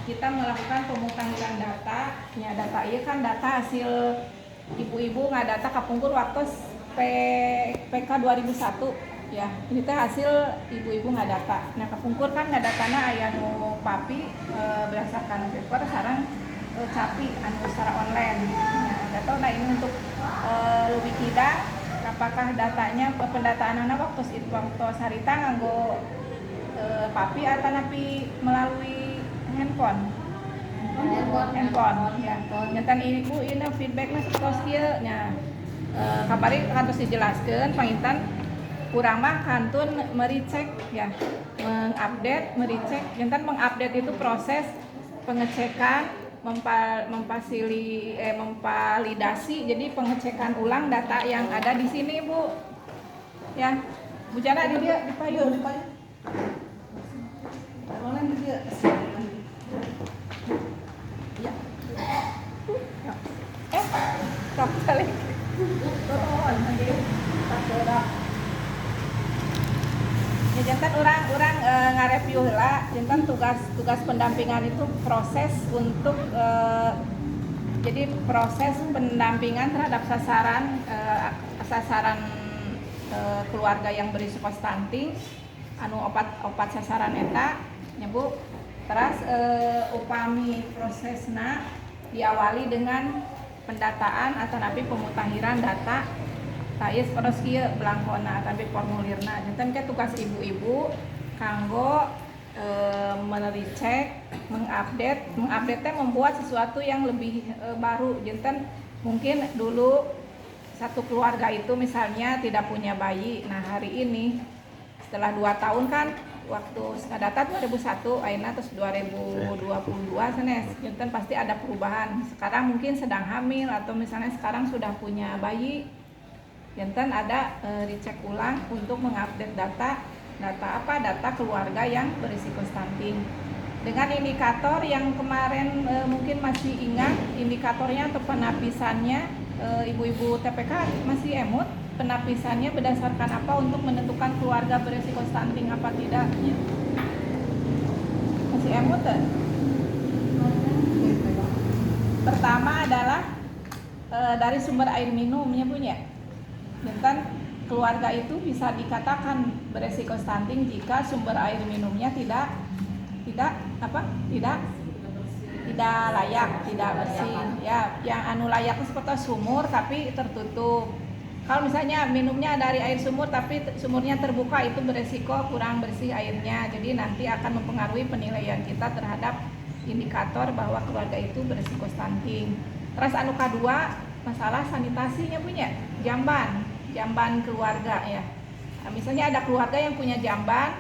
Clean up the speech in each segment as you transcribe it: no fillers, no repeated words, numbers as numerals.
kita melakukan pemutahiran data. Ya, data iya kan data hasil ibu-ibu ngadata kapungkur waktu PK 2001. Ya, ini teh hasil ibu-ibu ngadata. Nah, kapungkur kan ngadatana aya nu papi berdasarkan paper sareng capi anu secara online. Nah, data nah ini untuk lebih tidak apakah datanya pendataan anak waktu sarita nganggo papi atau napi melalui handphone ya. Nyetan ibu ini feedbacknya seperti kieu nya. Kabari harus dijelaskan pangintan kurang mah kantun mericek ya, mengupdate mericek. Nyetan mengupdate itu proses pengecekan memvalidasi, jadi pengecekan ulang data yang ada di sini Bu ya. Bu Jana di dia di payung di dia ya. Kok balik totoan lagi tak ya. Jantan orang ngareview lah. Jantan tugas pendampingan itu proses untuk jadi proses pendampingan terhadap sasaran keluarga yang berisiko stunting anu opat sasaran eta nya Bu. Terus upami prosesna diawali dengan pendataan atau napi pemutahiran data tayes terus kieu belangkona tapi formulirna. Janten ke tugas ibu-ibu kanggo mericek, mengupdate teh membuat sesuatu yang lebih baru. Janten mungkin dulu satu keluarga itu misalnya tidak punya bayi. Nah, hari ini setelah 2 tahun kan waktu data 2001 ayeuna terus 2022 sanes janten pasti ada perubahan. Sekarang mungkin sedang hamil atau misalnya sekarang sudah punya bayi. Jantan ada dicek ulang untuk mengupdate data apa? Data keluarga yang berisiko stunting. Dengan indikator yang kemarin mungkin masih ingat indikatornya atau penapisannya ibu-ibu TPK masih emut. Penapisannya berdasarkan apa untuk menentukan keluarga berisiko stunting apa tidak? Ya. Masih emut kan? Pertama adalah dari sumber air minumnya punya. Jantan keluarga itu bisa dikatakan beresiko stunting jika sumber air minumnya tidak layak, tidak bersih. Ya, yang anu layak seperti sumur tapi tertutup. Kalau misalnya minumnya dari air sumur tapi sumurnya terbuka, itu beresiko kurang bersih airnya. Jadi nanti akan mempengaruhi penilaian kita terhadap indikator bahwa keluarga itu beresiko stunting. Terus anu kedua, masalah sanitasinya punya jamban keluarga ya. Nah, misalnya ada keluarga yang punya jamban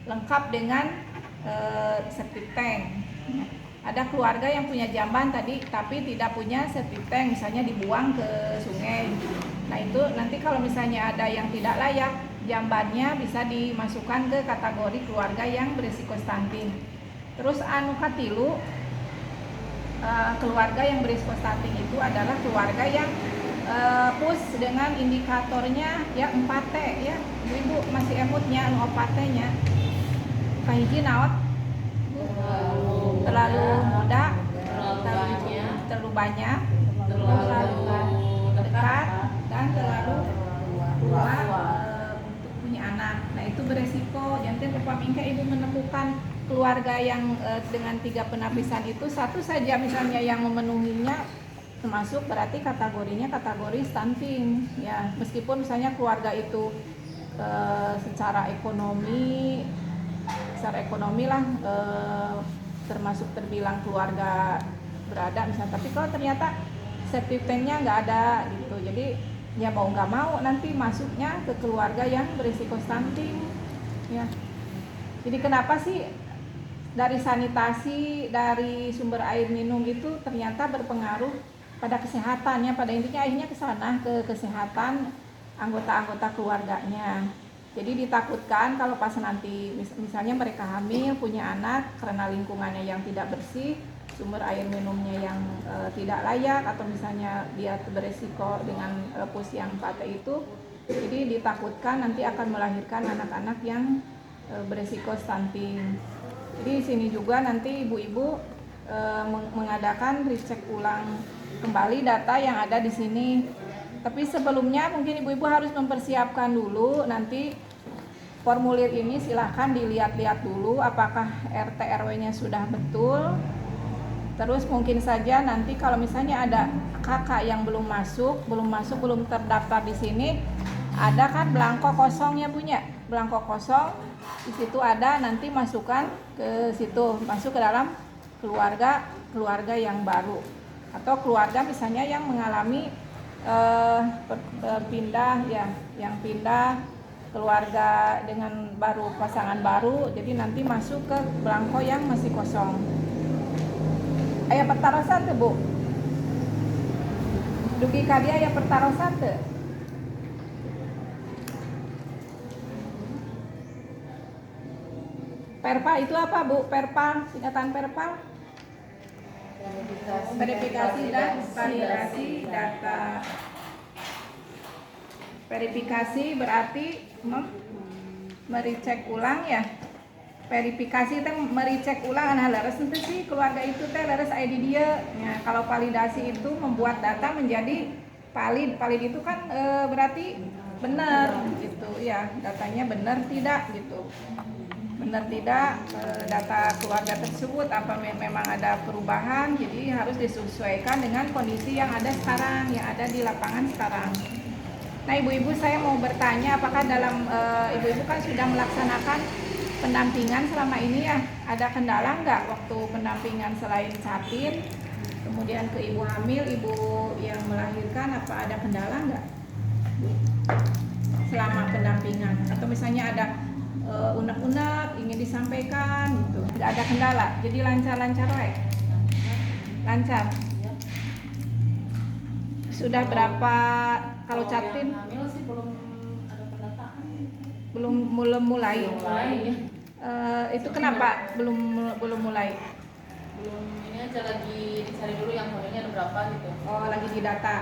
lengkap dengan septic tank. Ada keluarga yang punya jamban tadi tapi tidak punya septic tank, misalnya dibuang ke sungai. Nah, itu nanti kalau misalnya ada yang tidak layak, jambannya bisa dimasukkan ke kategori keluarga yang berisiko stunting. Terus anu katilu, keluarga yang berisiko stunting itu adalah keluarga yang push dengan indikatornya ya 4T ya. Ibu masih emutnya anu 4T-nya. Kahiji naot? Terlalu muda, terlalu banyak, terlalu dekat, dan terlalu tua untuk punya anak. Nah, itu beresiko. Jangan upamingka ibu menemukan keluarga yang dengan 3 penapisan itu satu saja misalnya yang memenuhinya, termasuk berarti kategorinya kategori stunting ya. Meskipun misalnya keluarga itu secara ekonomi lah termasuk terbilang keluarga berada misalnya, tapi kalau ternyata septic tanknya nggak ada gitu, jadi ya mau nggak mau nanti masuknya ke keluarga yang berisiko stunting ya. Jadi kenapa sih dari sanitasi, dari sumber air minum itu ternyata berpengaruh pada kesehatannya, pada intinya akhirnya ke sana, ke kesehatan anggota-anggota keluarganya. Jadi ditakutkan kalau pas nanti misalnya mereka hamil, punya anak, karena lingkungannya yang tidak bersih, sumber air minumnya yang tidak layak, atau misalnya dia beresiko dengan pus yang pate itu, jadi ditakutkan nanti akan melahirkan anak-anak yang beresiko stunting. Jadi di sini juga nanti ibu-ibu mengadakan recheck ulang kembali data yang ada di sini. Tapi sebelumnya mungkin ibu-ibu harus mempersiapkan dulu, nanti formulir ini silahkan dilihat-lihat dulu apakah RT RW-nya sudah betul. Terus mungkin saja nanti kalau misalnya ada kakak yang belum terdaftar di sini, ada kan belangko kosong ya punya, belangko kosong. Di situ ada, nanti masukkan ke situ, masuk ke dalam keluarga yang baru atau keluarga misalnya yang mengalami pindah ya, yang pindah keluarga dengan pasangan baru, jadi nanti masuk ke belangko yang masih kosong. Aya pertarosan tuh Bu, dugi kadia aya pertarosan tuh. Perpal itu apa Bu? Perpal, singkatan perpal? Verifikasi dan validasi data. Verifikasi berarti mericek ulang ya. Verifikasi teh mericek ulang leres ente sih keluarga itu teh leres ID dia. Ya, kalau validasi itu membuat data menjadi valid. Valid itu kan berarti benar gitu ya, datanya benar tidak gitu. Benar tidak data keluarga tersebut apa memang ada perubahan, jadi harus disesuaikan dengan kondisi yang ada sekarang, yang ada di lapangan sekarang. Nah ibu-ibu, saya mau bertanya apakah dalam ibu-ibu kan sudah melaksanakan pendampingan selama ini ya, ada kendala nggak waktu pendampingan selain capin, kemudian ke ibu hamil, ibu yang melahirkan, apa ada kendala nggak selama pendampingan, atau misalnya ada unek-unek ingin disampaikan gitu, nggak ada kendala, jadi lancar-lancar wae. Lancar. Sudah berapa kalau capin? Hamil sih belum ada pendataan. Belum mulai. Itu kenapa belum mulai? Belum, ini aja lagi dicari dulu yang hamilnya ada berapa gitu. Oh, lagi di data.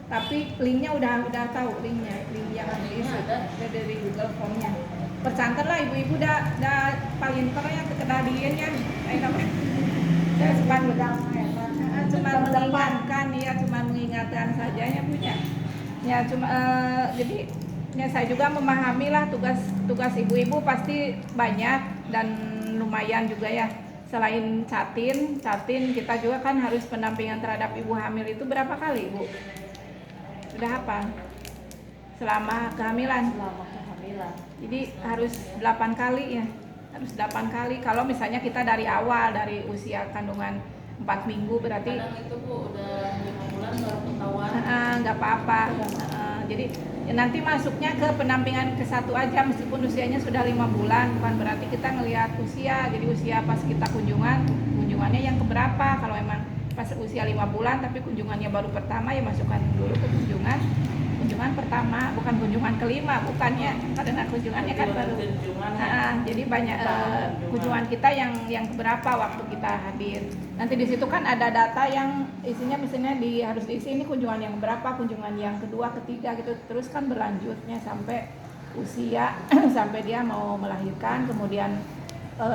Tapi linknya udah tahu link yang diisi dari Google Form-nya. Percanten lah ibu-ibu dah paling yang kekedadian ya. Saya cuma mengingatkan ya, cuma mengingatkan saja ya punya. Ya cuma jadi ya saya juga memahami lah tugas ibu-ibu pasti banyak dan lumayan juga ya. Selain catin kita juga kan harus pendampingan terhadap ibu hamil itu berapa kali Bu? Sudah apa? Selama kehamilan. Jadi harus 8 kali ya. Harus 8 kali. Kalau misalnya kita dari awal, dari usia kandungan 4 minggu berarti kadang itu Bu udah 5 bulan baru ketahuan. Nggak apa-apa. Jadi ya nanti masuknya ke pendampingan ke-1 aja meskipun usianya sudah 5 bulan, bukan berarti kita ngelihat usia. Jadi usia pas kita kunjungannya yang keberapa. Kalau emang pas usia 5 bulan tapi kunjungannya baru pertama, ya masukkan dulu ke kunjungan pertama, bukan kunjungan kelima, bukannya karena kunjungannya kan baru. Jadi banyak kunjungan kita yang keberapa waktu kita hadir. Nanti di situ kan ada data yang isinya misalnya harus diisi ini kunjungan yang berapa, kunjungan yang kedua, ketiga gitu, terus kan berlanjutnya sampai usia sampai dia mau melahirkan, kemudian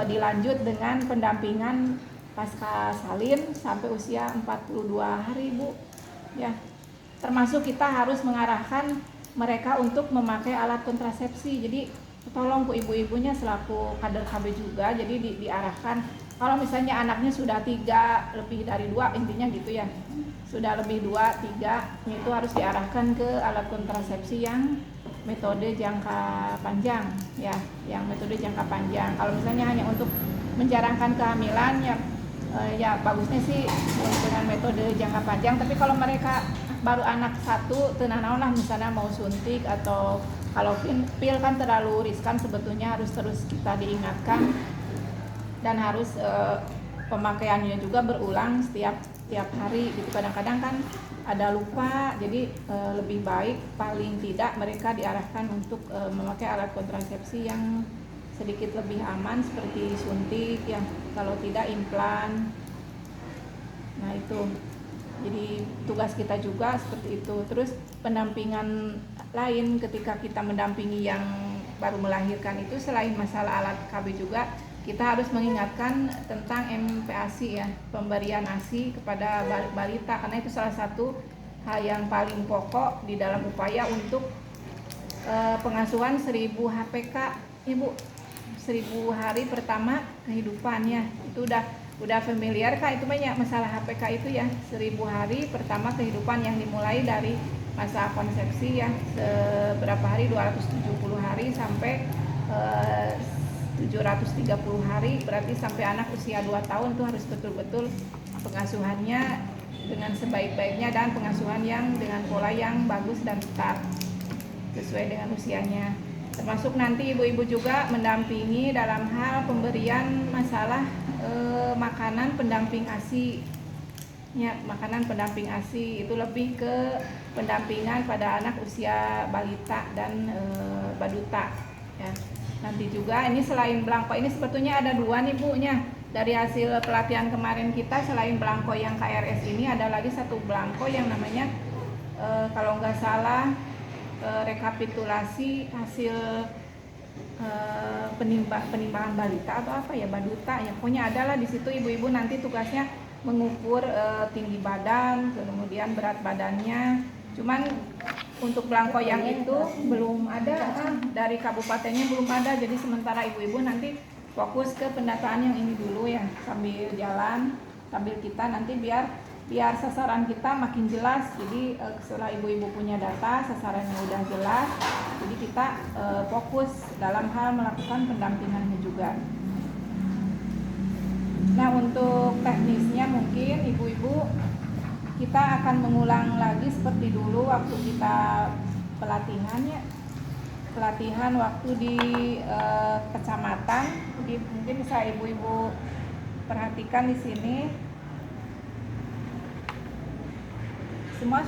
dilanjut dengan pendampingan pasca salin sampai usia 42 hari Bu ya. Termasuk kita harus mengarahkan mereka untuk memakai alat kontrasepsi. Jadi tolong ke ibu-ibunya selaku kader KB juga, jadi diarahkan kalau misalnya anaknya sudah 3 lebih dari 2, intinya gitu ya, sudah lebih 2, 3 itu harus diarahkan ke alat kontrasepsi yang metode jangka panjang ya, yang metode jangka panjang. Kalau misalnya hanya untuk menjarangkan kehamilan ya bagusnya sih dengan metode jangka panjang. Tapi kalau mereka baru anak 1, tenang lah misalnya mau suntik atau kalau pil kan terlalu riskan, sebetulnya harus terus kita diingatkan dan harus pemakaiannya juga berulang setiap hari gitu. Kadang-kadang kan ada lupa, jadi lebih baik paling tidak mereka diarahkan untuk memakai alat kontrasepsi yang sedikit lebih aman seperti suntik ya, kalau tidak implan. Nah itu jadi tugas kita juga seperti itu. Terus pendampingan lain ketika kita mendampingi yang baru melahirkan itu, selain masalah alat KB juga kita harus mengingatkan tentang MPASI ya, pemberian ASI kepada balita, karena itu salah satu hal yang paling pokok di dalam upaya untuk pengasuhan 1000 HPK, Ibu. 1000 hari pertama kehidupannya. Itu udah familiar Kak, itu banyak masalah HPK itu ya. 1000 hari pertama kehidupan yang dimulai dari masa konsepsi ya, berapa hari, 270 hari sampai 730 hari, berarti sampai anak usia 2 tahun tuh harus betul-betul pengasuhannya dengan sebaik-baiknya dan pengasuhan yang dengan pola yang bagus dan tepat sesuai dengan usianya. Termasuk nanti ibu-ibu juga mendampingi dalam hal pemberian masalah makanan pendamping ASI. Ya, makanan pendamping ASI itu lebih ke pendampingan pada anak usia balita dan baduta ya. Nanti juga ini selain belangko ini sebetulnya ada 2 nih Bu nya. Dari hasil pelatihan kemarin kita, selain belangko yang KRS ini ada lagi 1 belangko yang namanya kalau nggak salah rekapitulasi hasil penimbangan balita atau apa ya, baduta ya, pokoknya adalah di situ ibu-ibu nanti tugasnya mengukur tinggi badan, kemudian berat badannya. Cuman untuk belangko yang itu belum ada, dari kabupatennya belum ada, jadi sementara ibu-ibu nanti fokus ke pendataan yang ini dulu ya, sambil jalan, sambil kita nanti biar sasaran kita makin jelas. Jadi setelah ibu-ibu punya data, sasarannya udah jelas, jadi kita fokus dalam hal melakukan pendampingannya juga. Nah, untuk teknisnya mungkin ibu-ibu kita akan mengulang lagi seperti dulu waktu kita pelatihannya, pelatihan waktu di kecamatan. Jadi mungkin bisa ibu-ibu perhatikan di sini semua